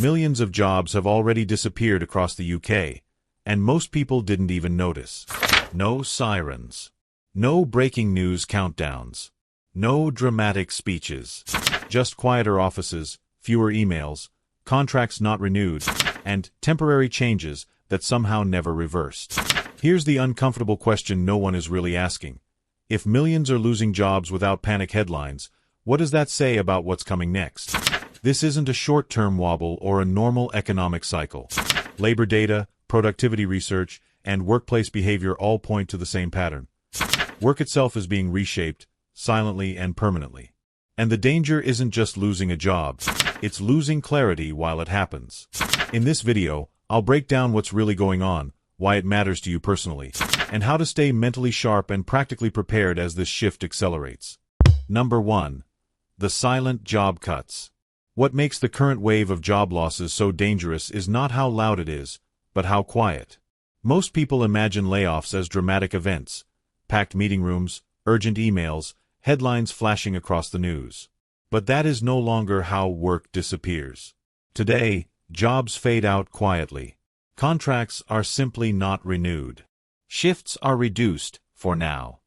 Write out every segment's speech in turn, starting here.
Millions of jobs have already disappeared across the UK, and most people didn't even notice. No sirens. No breaking news countdowns. No dramatic speeches. Just quieter offices, fewer emails, contracts not renewed, and temporary changes that somehow never reversed. Here's the uncomfortable question no one is really asking. If millions are losing jobs without panic headlines, what does that say about what's coming next? This isn't a short-term wobble or a normal economic cycle. Labor data, productivity research, and workplace behavior all point to the same pattern. Work itself is being reshaped, silently and permanently. And the danger isn't just losing a job, it's losing clarity while it happens. In this video, I'll break down what's really going on, why it matters to you personally, and how to stay mentally sharp and practically prepared as this shift accelerates. Number 1. The silent job cuts. What makes the current wave of job losses so dangerous is not how loud it is, but how quiet. Most people imagine layoffs as dramatic events, packed meeting rooms, urgent emails, headlines flashing across the news. But that is no longer how work disappears. Today, jobs fade out quietly. Contracts are simply not renewed. Shifts are reduced, for now.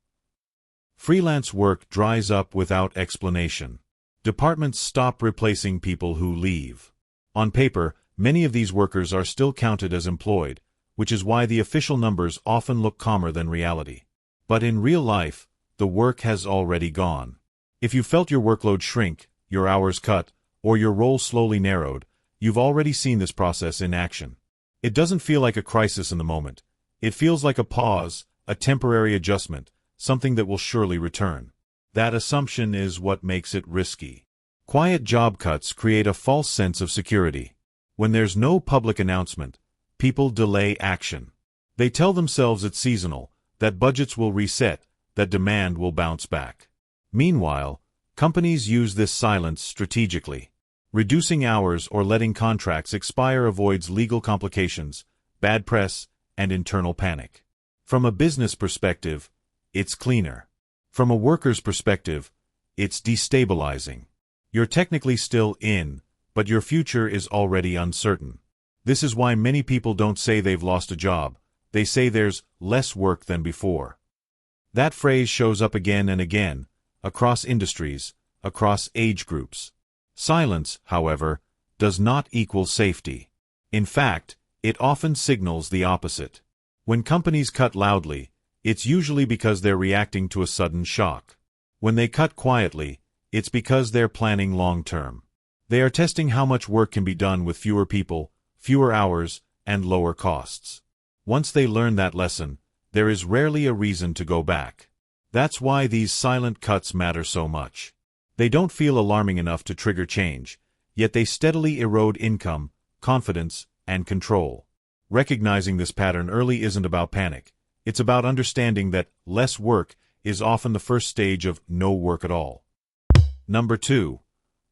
Freelance work dries up without explanation. Departments stop replacing people who leave. On paper, many of these workers are still counted as employed, which is why the official numbers often look calmer than reality. But in real life, the work has already gone. If you felt your workload shrink, your hours cut, or your role slowly narrowed, you've already seen this process in action. It doesn't feel like a crisis in the moment. It feels like a pause, a temporary adjustment, something that will surely return. That assumption is what makes it risky. Quiet job cuts create a false sense of security. When there's no public announcement, people delay action. They tell themselves it's seasonal, that budgets will reset, that demand will bounce back. Meanwhile, companies use this silence strategically. Reducing hours or letting contracts expire avoids legal complications, bad press, and internal panic. From a business perspective, it's cleaner. From a worker's perspective, it's destabilizing. You're technically still in, but your future is already uncertain. This is why many people don't say they've lost a job. They say there's less work than before. That phrase shows up again and again, across industries, across age groups. Silence, however, does not equal safety. In fact, it often signals the opposite. When companies cut loudly, it's usually because they're reacting to a sudden shock. When they cut quietly, it's because they're planning long-term. They are testing how much work can be done with fewer people, fewer hours, and lower costs. Once they learn that lesson, there is rarely a reason to go back. That's why these silent cuts matter so much. They don't feel alarming enough to trigger change, yet they steadily erode income, confidence, and control. Recognizing this pattern early isn't about panic. It's about understanding that less work is often the first stage of no work at all. Number 2.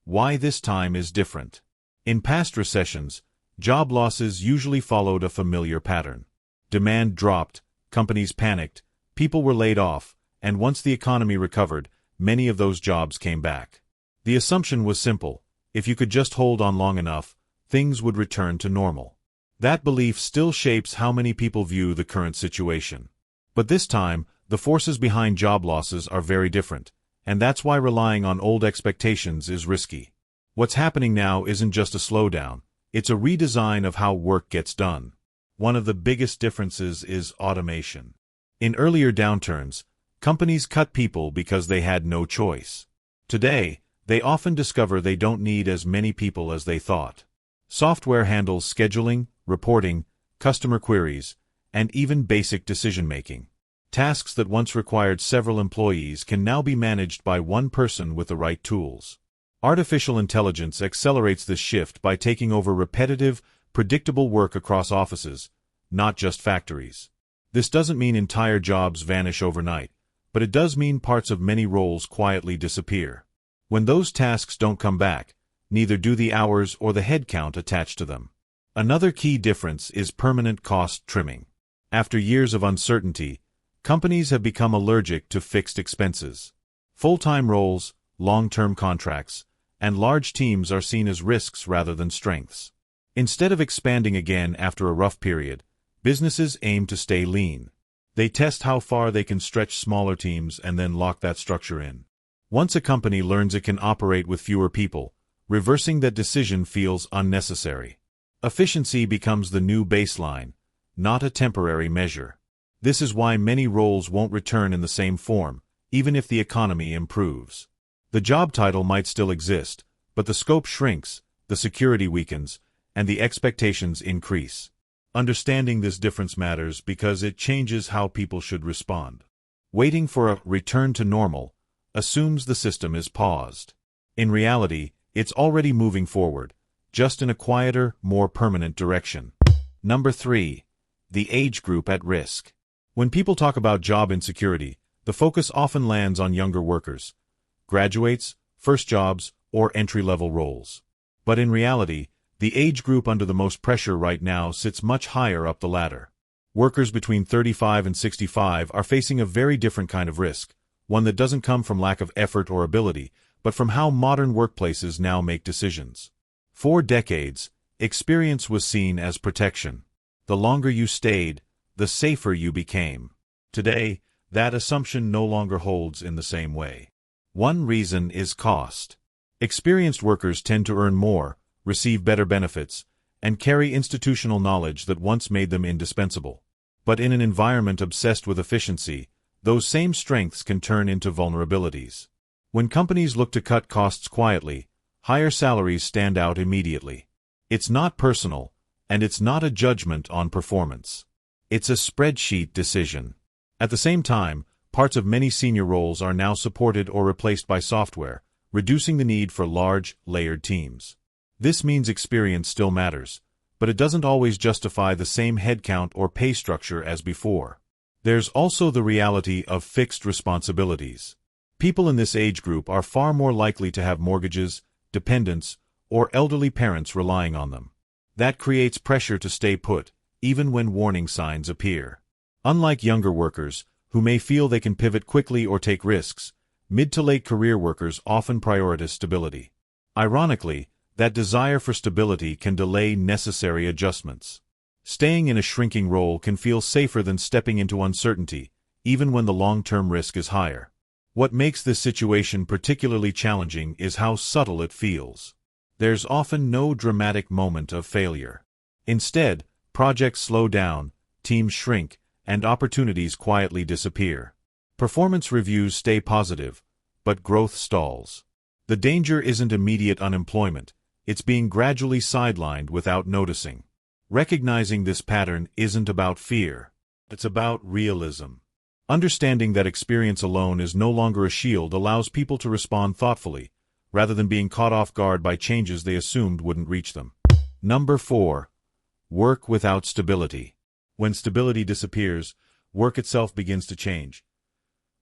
Why this time is different. In past recessions, job losses usually followed a familiar pattern. Demand dropped, companies panicked, people were laid off, and once the economy recovered, many of those jobs came back. The assumption was simple: if you could just hold on long enough, things would return to normal. That belief still shapes how many people view the current situation. But this time, the forces behind job losses are very different, and that's why relying on old expectations is risky. What's happening now isn't just a slowdown, it's a redesign of how work gets done. One of the biggest differences is automation. In earlier downturns, companies cut people because they had no choice. Today, they often discover they don't need as many people as they thought. Software handles scheduling, reporting, customer queries, and even basic decision-making. Tasks that once required several employees can now be managed by one person with the right tools. Artificial intelligence accelerates this shift by taking over repetitive, predictable work across offices, not just factories. This doesn't mean entire jobs vanish overnight, but it does mean parts of many roles quietly disappear. When those tasks don't come back, neither do the hours or the headcount attached to them. Another key difference is permanent cost trimming. After years of uncertainty, companies have become allergic to fixed expenses. Full-time roles, long-term contracts, and large teams are seen as risks rather than strengths. Instead of expanding again after a rough period, businesses aim to stay lean. They test how far they can stretch smaller teams and then lock that structure in. Once a company learns it can operate with fewer people, reversing that decision feels unnecessary. Efficiency becomes the new baseline, not a temporary measure. This is why many roles won't return in the same form, even if the economy improves. The job title might still exist, but the scope shrinks, the security weakens, and the expectations increase. Understanding this difference matters because it changes how people should respond. Waiting for a return to normal assumes the system is paused. In reality, it's already moving forward, just in a quieter, more permanent direction. Number 3. The age group at risk. When people talk about job insecurity, the focus often lands on younger workers, graduates, first jobs, or entry-level roles. But in reality, the age group under the most pressure right now sits much higher up the ladder. Workers between 35 and 65 are facing a very different kind of risk, one that doesn't come from lack of effort or ability, but from how modern workplaces now make decisions. For decades, experience was seen as protection. The longer you stayed, the safer you became. Today, that assumption no longer holds in the same way. One reason is cost. Experienced workers tend to earn more, receive better benefits, and carry institutional knowledge that once made them indispensable. But in an environment obsessed with efficiency, those same strengths can turn into vulnerabilities. When companies look to cut costs quietly, higher salaries stand out immediately. It's not personal, and it's not a judgment on performance. It's a spreadsheet decision. At the same time, parts of many senior roles are now supported or replaced by software, reducing the need for large, layered teams. This means experience still matters, but it doesn't always justify the same headcount or pay structure as before. There's also the reality of fixed responsibilities. People in this age group are far more likely to have mortgages, dependents, or elderly parents relying on them. That creates pressure to stay put, even when warning signs appear. Unlike younger workers, who may feel they can pivot quickly or take risks, mid to late career workers often prioritize stability. Ironically, that desire for stability can delay necessary adjustments. Staying in a shrinking role can feel safer than stepping into uncertainty, even when the long-term risk is higher. What makes this situation particularly challenging is how subtle it feels. There's often no dramatic moment of failure. Instead, projects slow down, teams shrink, and opportunities quietly disappear. Performance reviews stay positive, but growth stalls. The danger isn't immediate unemployment, it's being gradually sidelined without noticing. Recognizing this pattern isn't about fear. It's about realism. Understanding that experience alone is no longer a shield allows people to respond thoughtfully, rather than being caught off guard by changes they assumed wouldn't reach them. Number 4. Work without stability. When stability disappears, work itself begins to change.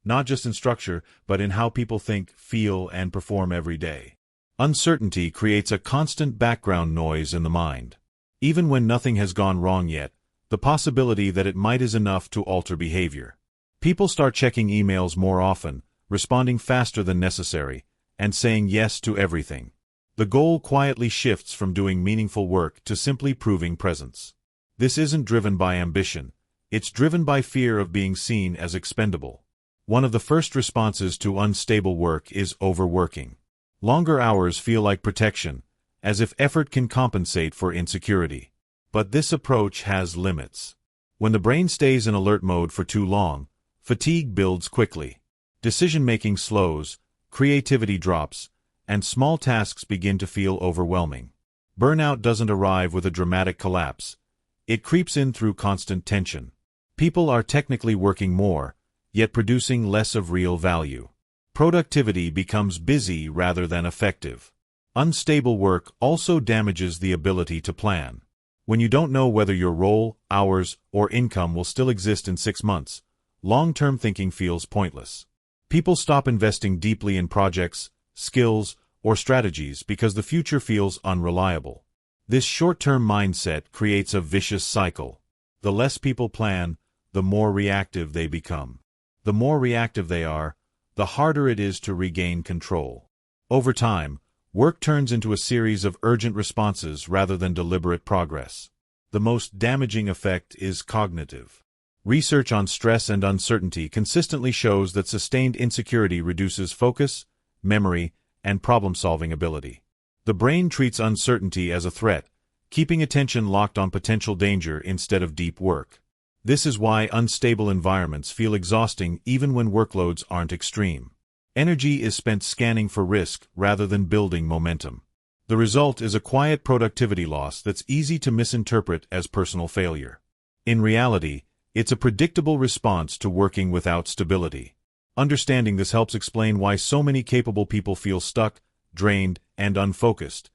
Not just in structure, but in how people think, feel, and perform every day. Uncertainty creates a constant background noise in the mind. Even when nothing has gone wrong yet, the possibility that it might is enough to alter behavior. People start checking emails more often, responding faster than necessary, and saying yes to everything. The goal quietly shifts from doing meaningful work to simply proving presence. This isn't driven by ambition, it's driven by fear of being seen as expendable. One of the first responses to unstable work is overworking. Longer hours feel like protection, as if effort can compensate for insecurity. But this approach has limits. When the brain stays in alert mode for too long, fatigue builds quickly. Decision-making slows, creativity drops, and small tasks begin to feel overwhelming. Burnout doesn't arrive with a dramatic collapse. It creeps in through constant tension. People are technically working more, yet producing less of real value. Productivity becomes busy rather than effective. Unstable work also damages the ability to plan. When you don't know whether your role, hours, or income will still exist in 6 months, long-term thinking feels pointless. People stop investing deeply in projects, skills, or strategies because the future feels unreliable. This short-term mindset creates a vicious cycle. The less people plan, the more reactive they become. The more reactive they are, the harder it is to regain control. Over time, Work turns into a series of urgent responses rather than deliberate progress. The most damaging effect is cognitive. Research on stress and uncertainty consistently shows that sustained insecurity reduces focus, memory, and problem-solving ability. The brain treats uncertainty as a threat, keeping attention locked on potential danger instead of deep work. This is why unstable environments feel exhausting even when workloads aren't extreme. Energy is spent scanning for risk rather than building momentum. The result is a quiet productivity loss that's easy to misinterpret as personal failure. In reality, it's a predictable response to working without stability. Understanding this helps explain why so many capable people feel stuck, drained, and unfocused,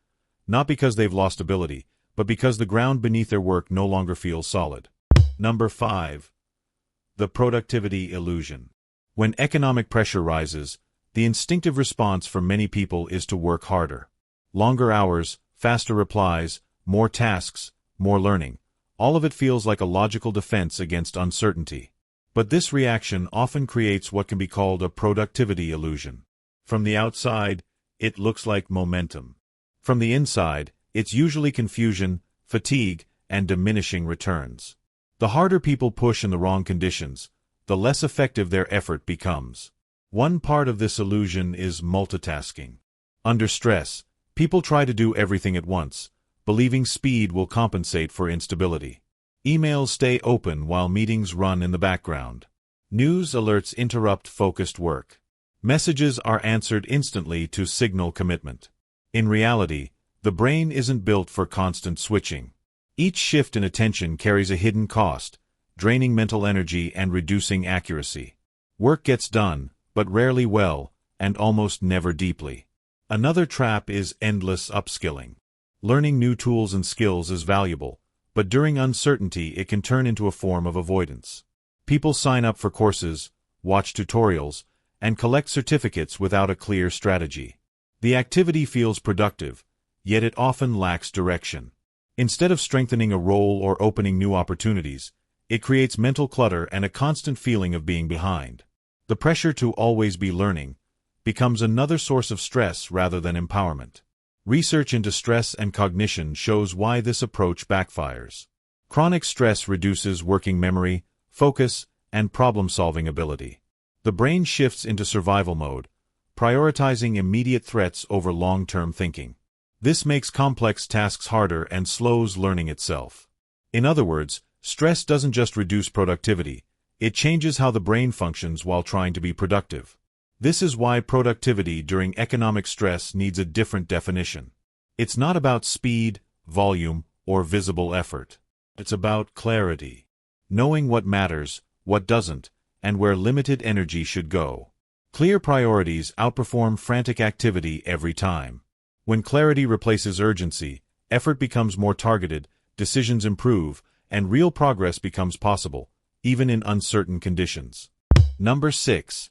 not because they've lost ability, but because the ground beneath their work no longer feels solid. Number 5. The productivity illusion. When economic pressure rises, the instinctive response for many people is to work harder. Longer hours, faster replies, more tasks, more learning. All of it feels like a logical defense against uncertainty. But this reaction often creates what can be called a productivity illusion. From the outside, it looks like momentum. From the inside, it's usually confusion, fatigue, and diminishing returns. The harder people push in the wrong conditions, the less effective their effort becomes. One part of this illusion is multitasking. Under stress, people try to do everything at once, believing speed will compensate for instability. Emails stay open while meetings run in the background. News alerts interrupt focused work. Messages are answered instantly to signal commitment. In reality, the brain isn't built for constant switching. Each shift in attention carries a hidden cost, draining mental energy and reducing accuracy. Work gets done, but rarely well, and almost never deeply. Another trap is endless upskilling. Learning new tools and skills is valuable, but during uncertainty it can turn into a form of avoidance. People sign up for courses, watch tutorials, and collect certificates without a clear strategy. The activity feels productive, yet it often lacks direction. Instead of strengthening a role or opening new opportunities, it creates mental clutter and a constant feeling of being behind. The pressure to always be learning becomes another source of stress rather than empowerment. Research into stress and cognition shows why this approach backfires. Chronic stress reduces working memory, focus, and problem-solving ability. The brain shifts into survival mode, prioritizing immediate threats over long-term thinking. This makes complex tasks harder and slows learning itself. In other words, stress doesn't just reduce productivity, it changes how the brain functions while trying to be productive. This is why productivity during economic stress needs a different definition. It's not about speed, volume, or visible effort. It's about clarity. Knowing what matters, what doesn't, and where limited energy should go. Clear priorities outperform frantic activity every time. When clarity replaces urgency, effort becomes more targeted, decisions improve, and real progress becomes possible, even in uncertain conditions. Number 6.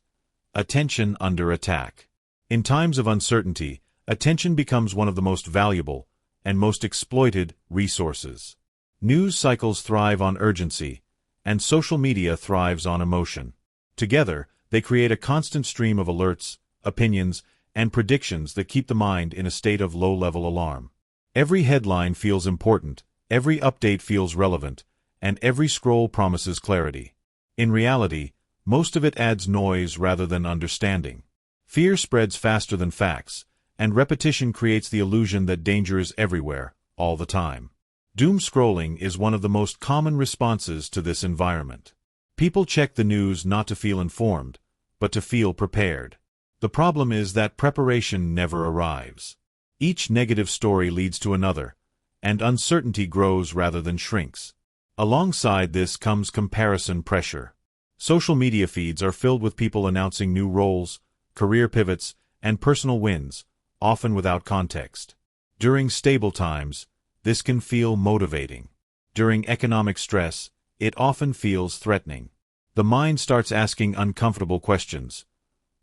Attention under attack. In times of uncertainty, attention becomes one of the most valuable and most exploited resources. News cycles thrive on urgency, and social media thrives on emotion. Together, they create a constant stream of alerts, opinions, and predictions that keep the mind in a state of low-level alarm. Every headline feels important, every update feels relevant, and every scroll promises clarity. In reality, most of it adds noise rather than understanding. Fear spreads faster than facts, and repetition creates the illusion that danger is everywhere, all the time. Doom scrolling is one of the most common responses to this environment. People check the news not to feel informed, but to feel prepared. The problem is that preparation never arrives. Each negative story leads to another, and uncertainty grows rather than shrinks. Alongside this comes comparison pressure. Social media feeds are filled with people announcing new roles, career pivots, and personal wins, often without context. During stable times, this can feel motivating. During economic stress, it often feels threatening. The mind starts asking uncomfortable questions.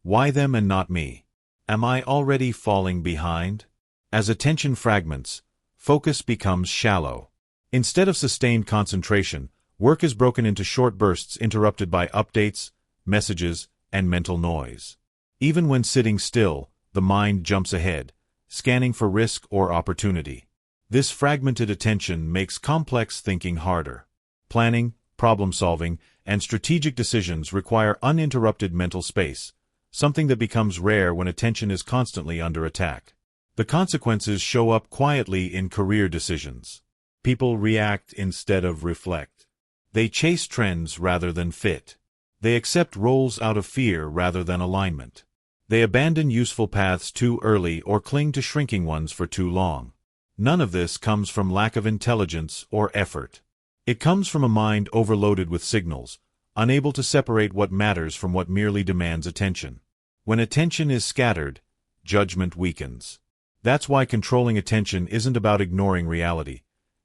Why them and not me? Am I already falling behind? As attention fragments, focus becomes shallow. Instead of sustained concentration, work is broken into short bursts interrupted by updates, messages, and mental noise. Even when sitting still, the mind jumps ahead, scanning for risk or opportunity. This fragmented attention makes complex thinking harder. Planning, problem-solving, and strategic decisions require uninterrupted mental space, something that becomes rare when attention is constantly under attack. The consequences show up quietly in career decisions. People react instead of reflect. They chase trends rather than fit. They accept roles out of fear rather than alignment. They abandon useful paths too early or cling to shrinking ones for too long. None of this comes from lack of intelligence or effort. It comes from a mind overloaded with signals, unable to separate what matters from what merely demands attention. When attention is scattered, judgment weakens. That's why controlling attention isn't about ignoring reality.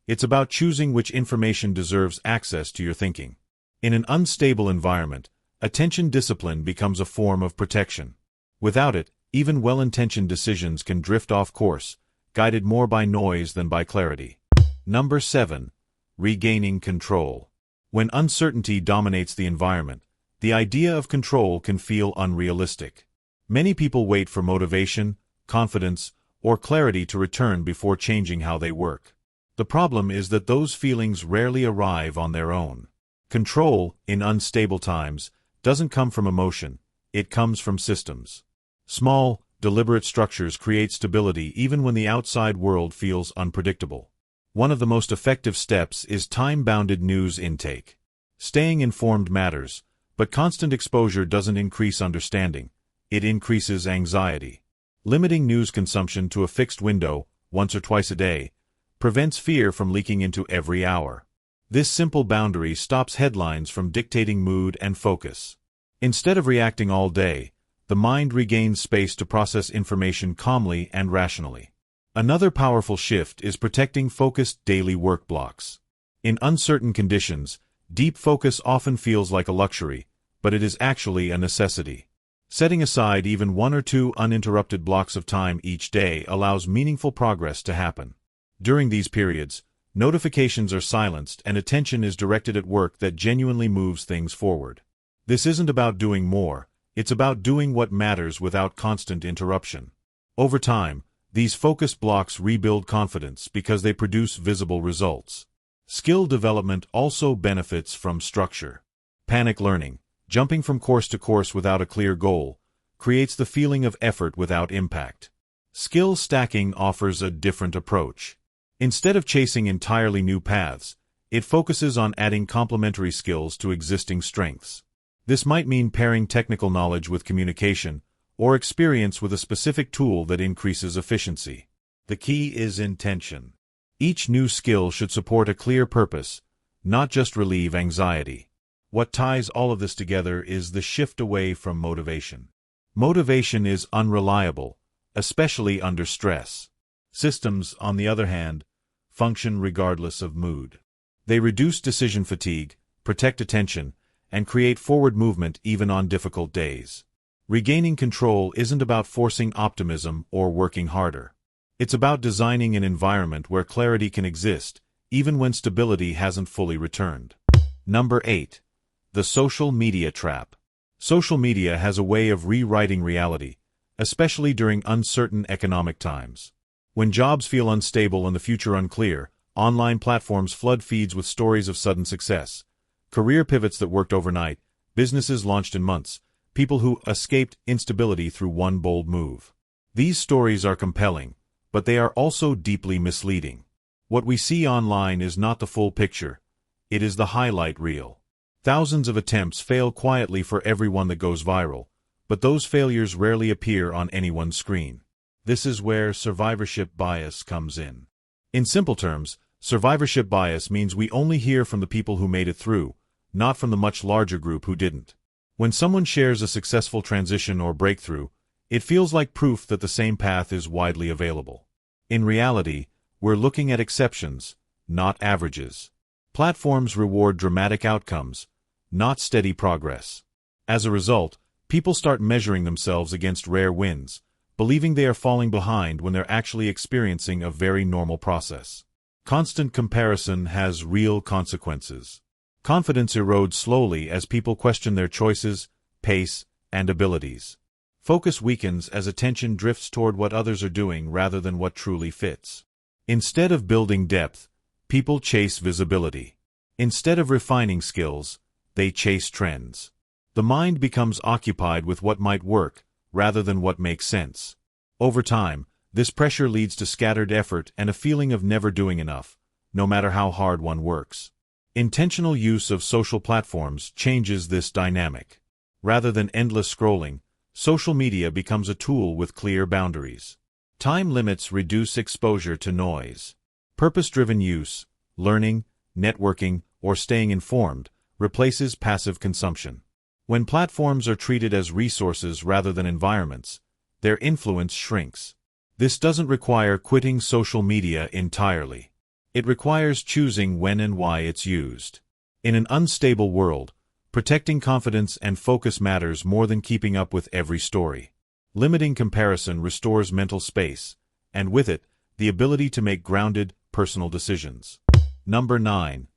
It's about choosing which information deserves access to your thinking. In an unstable environment, attention discipline becomes a form of protection. Without it, even well-intentioned decisions can drift off course, guided more by noise than by clarity. Number 7. Regaining control. When uncertainty dominates the environment, the idea of control can feel unrealistic. Many people wait for motivation, confidence, or clarity to return before changing how they work. The problem is that those feelings rarely arrive on their own. Control, in unstable times, doesn't come from emotion, it comes from systems. Small, deliberate structures create stability even when the outside world feels unpredictable. One of the most effective steps is time-bounded news intake. Staying informed matters, but constant exposure doesn't increase understanding, it increases anxiety. Limiting news consumption to a fixed window, once or twice a day, prevents fear from leaking into every hour. This simple boundary stops headlines from dictating mood and focus. Instead of reacting all day, the mind regains space to process information calmly and rationally. Another powerful shift is protecting focused daily work blocks. In uncertain conditions, deep focus often feels like a luxury, but it is actually a necessity. Setting aside even 1 or 2 uninterrupted blocks of time each day allows meaningful progress to happen. During these periods, notifications are silenced and attention is directed at work that genuinely moves things forward. This isn't about doing more, it's about doing what matters without constant interruption. Over time, these focus blocks rebuild confidence because they produce visible results. Skill development also benefits from structure. Panic learning, jumping from course to course without a clear goal, creates the feeling of effort without impact. Skill stacking offers a different approach. Instead of chasing entirely new paths, it focuses on adding complementary skills to existing strengths. This might mean pairing technical knowledge with communication, or experience with a specific tool that increases efficiency. The key is intention. Each new skill should support a clear purpose, not just relieve anxiety. What ties all of this together is the shift away from motivation. Motivation is unreliable, especially under stress. Systems, on the other hand, function regardless of mood. They reduce decision fatigue, protect attention, and create forward movement even on difficult days. Regaining control isn't about forcing optimism or working harder. It's about designing an environment where clarity can exist, even when stability hasn't fully returned. Number 8. The social media trap. Social media has a way of rewriting reality, especially during uncertain economic times. When jobs feel unstable and the future unclear, online platforms flood feeds with stories of sudden success. Career pivots that worked overnight, businesses launched in months, people who escaped instability through one bold move. These stories are compelling, but they are also deeply misleading. What we see online is not the full picture, it is the highlight reel. Thousands of attempts fail quietly for every one that goes viral, but those failures rarely appear on anyone's screen. This is where survivorship bias comes in. In simple terms, survivorship bias means we only hear from the people who made it through, not from the much larger group who didn't. When someone shares a successful transition or breakthrough, it feels like proof that the same path is widely available. In reality, we're looking at exceptions, not averages. Platforms reward dramatic outcomes, not steady progress. As a result, people start measuring themselves against rare wins, believing they are falling behind when they're actually experiencing a very normal process. Constant comparison has real consequences. Confidence erodes slowly as people question their choices, pace, and abilities. Focus weakens as attention drifts toward what others are doing rather than what truly fits. Instead of building depth, people chase visibility. Instead of refining skills, they chase trends. The mind becomes occupied with what might work, rather than what makes sense. Over time, this pressure leads to scattered effort and a feeling of never doing enough, no matter how hard one works. Intentional use of social platforms changes this dynamic. Rather than endless scrolling, social media becomes a tool with clear boundaries. Time limits reduce exposure to noise. Purpose-driven use, learning, networking, or staying informed, replaces passive consumption. When platforms are treated as resources rather than environments, their influence shrinks. This doesn't require quitting social media entirely. It requires choosing when and why it's used. In an unstable world, protecting confidence and focus matters more than keeping up with every story. Limiting comparison restores mental space, and with it, the ability to make grounded, personal decisions. Number 9.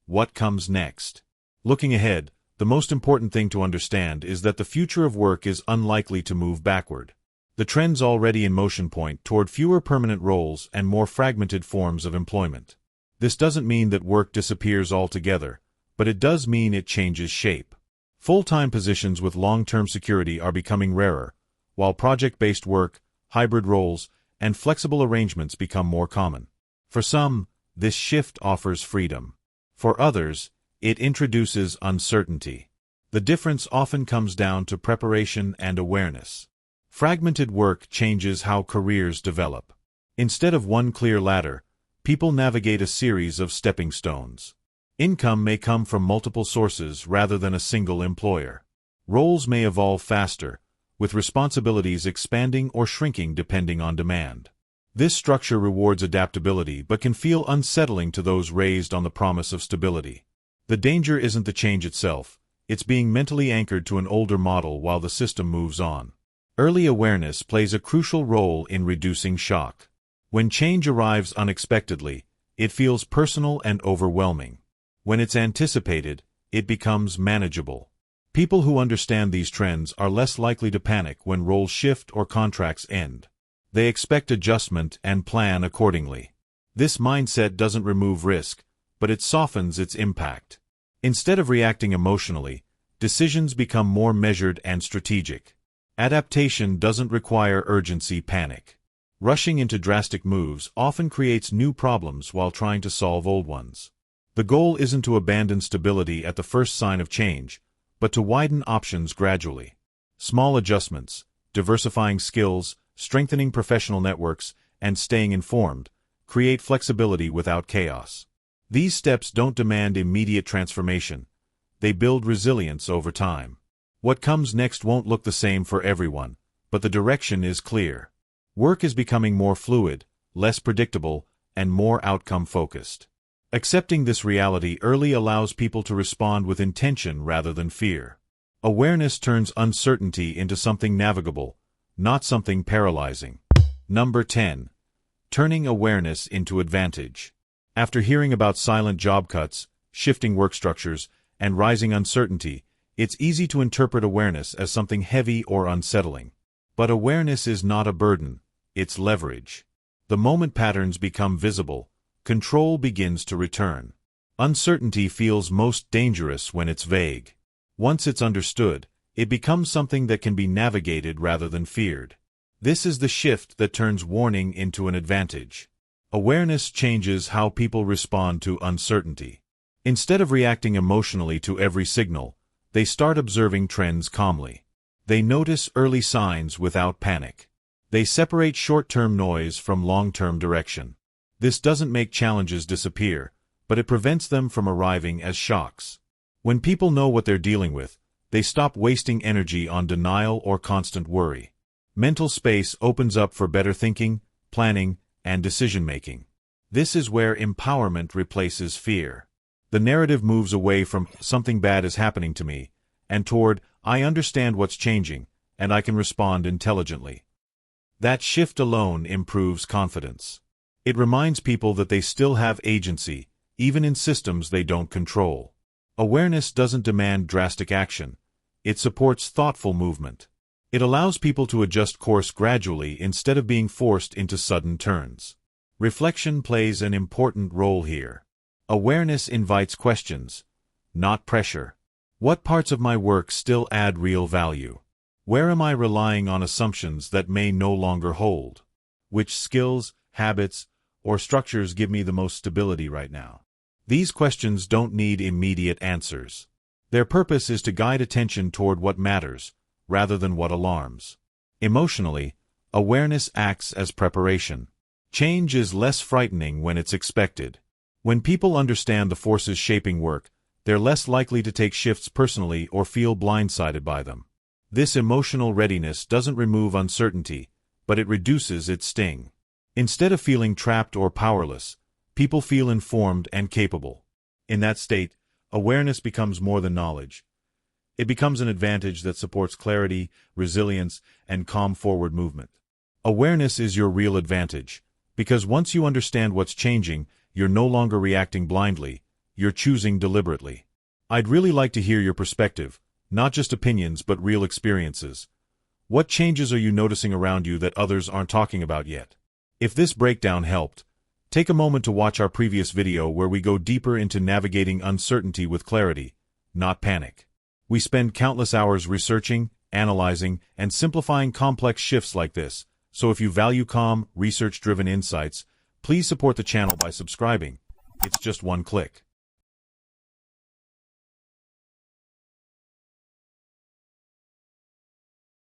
What comes next? Looking ahead, the most important thing to understand is that the future of work is unlikely to move backward. The trends already in motion point toward fewer permanent roles and more fragmented forms of employment. This doesn't mean that work disappears altogether, but it does mean it changes shape. Full-time positions with long-term security are becoming rarer, while project-based work, hybrid roles, and flexible arrangements become more common. For some, this shift offers freedom. For others, it introduces uncertainty. The difference often comes down to preparation and awareness. Fragmented work changes how careers develop. Instead of one clear ladder, people navigate a series of stepping stones. Income may come from multiple sources rather than a single employer. Roles may evolve faster, with responsibilities expanding or shrinking depending on demand. This structure rewards adaptability but can feel unsettling to those raised on the promise of stability. The danger isn't the change itself, it's being mentally anchored to an older model while the system moves on. Early awareness plays a crucial role in reducing shock. When change arrives unexpectedly, it feels personal and overwhelming. When it's anticipated, it becomes manageable. People who understand these trends are less likely to panic when roles shift or contracts end. They expect adjustment and plan accordingly. This mindset doesn't remove risk, but it softens its impact. Instead of reacting emotionally, decisions become more measured and strategic. Adaptation doesn't require urgency panic. Rushing into drastic moves often creates new problems while trying to solve old ones. The goal isn't to abandon stability at the first sign of change, but to widen options gradually. Small adjustments, diversifying skills, strengthening professional networks, and staying informed, create flexibility without chaos. These steps don't demand immediate transformation. They build resilience over time. What comes next won't look the same for everyone, but the direction is clear. Work is becoming more fluid, less predictable, and more outcome-focused. Accepting this reality early allows people to respond with intention rather than fear. Awareness turns uncertainty into something navigable, not something paralyzing. Number 10. Turning awareness into advantage. After hearing about silent job cuts, shifting work structures, and rising uncertainty, it's easy to interpret awareness as something heavy or unsettling. But awareness is not a burden, it's leverage. The moment patterns become visible, control begins to return. Uncertainty feels most dangerous when it's vague. Once it's understood, it becomes something that can be navigated rather than feared. This is the shift that turns warning into an advantage. Awareness changes how people respond to uncertainty. Instead of reacting emotionally to every signal, they start observing trends calmly. They notice early signs without panic. They separate short-term noise from long-term direction. This doesn't make challenges disappear, but it prevents them from arriving as shocks. When people know what they're dealing with, they stop wasting energy on denial or constant worry. Mental space opens up for better thinking, planning, and decision-making. This is where empowerment replaces fear. The narrative moves away from "something bad is happening to me" and toward "I understand what's changing, and I can respond intelligently." That shift alone improves confidence. It reminds people that they still have agency, even in systems they don't control. Awareness doesn't demand drastic action. It supports thoughtful movement. It allows people to adjust course gradually instead of being forced into sudden turns. Reflection plays an important role here. Awareness invites questions, not pressure. What parts of my work still add real value? Where am I relying on assumptions that may no longer hold? Which skills, habits, or structures give me the most stability right now? These questions don't need immediate answers. Their purpose is to guide attention toward what matters, rather than what alarms. Emotionally, awareness acts as preparation. Change is less frightening when it's expected. When people understand the forces shaping work, they're less likely to take shifts personally or feel blindsided by them. This emotional readiness doesn't remove uncertainty, but it reduces its sting. Instead of feeling trapped or powerless, people feel informed and capable. In that state, awareness becomes more than knowledge. It becomes an advantage that supports clarity, resilience, and calm forward movement. Awareness is your real advantage, because once you understand what's changing, you're no longer reacting blindly, you're choosing deliberately. I'd really like to hear your perspective, not just opinions but real experiences. What changes are you noticing around you that others aren't talking about yet? If this breakdown helped, take a moment to watch our previous video where we go deeper into navigating uncertainty with clarity, not panic. We spend countless hours researching, analyzing, and simplifying complex shifts like this, so if you value calm, research-driven insights, please support the channel by subscribing. It's just one click.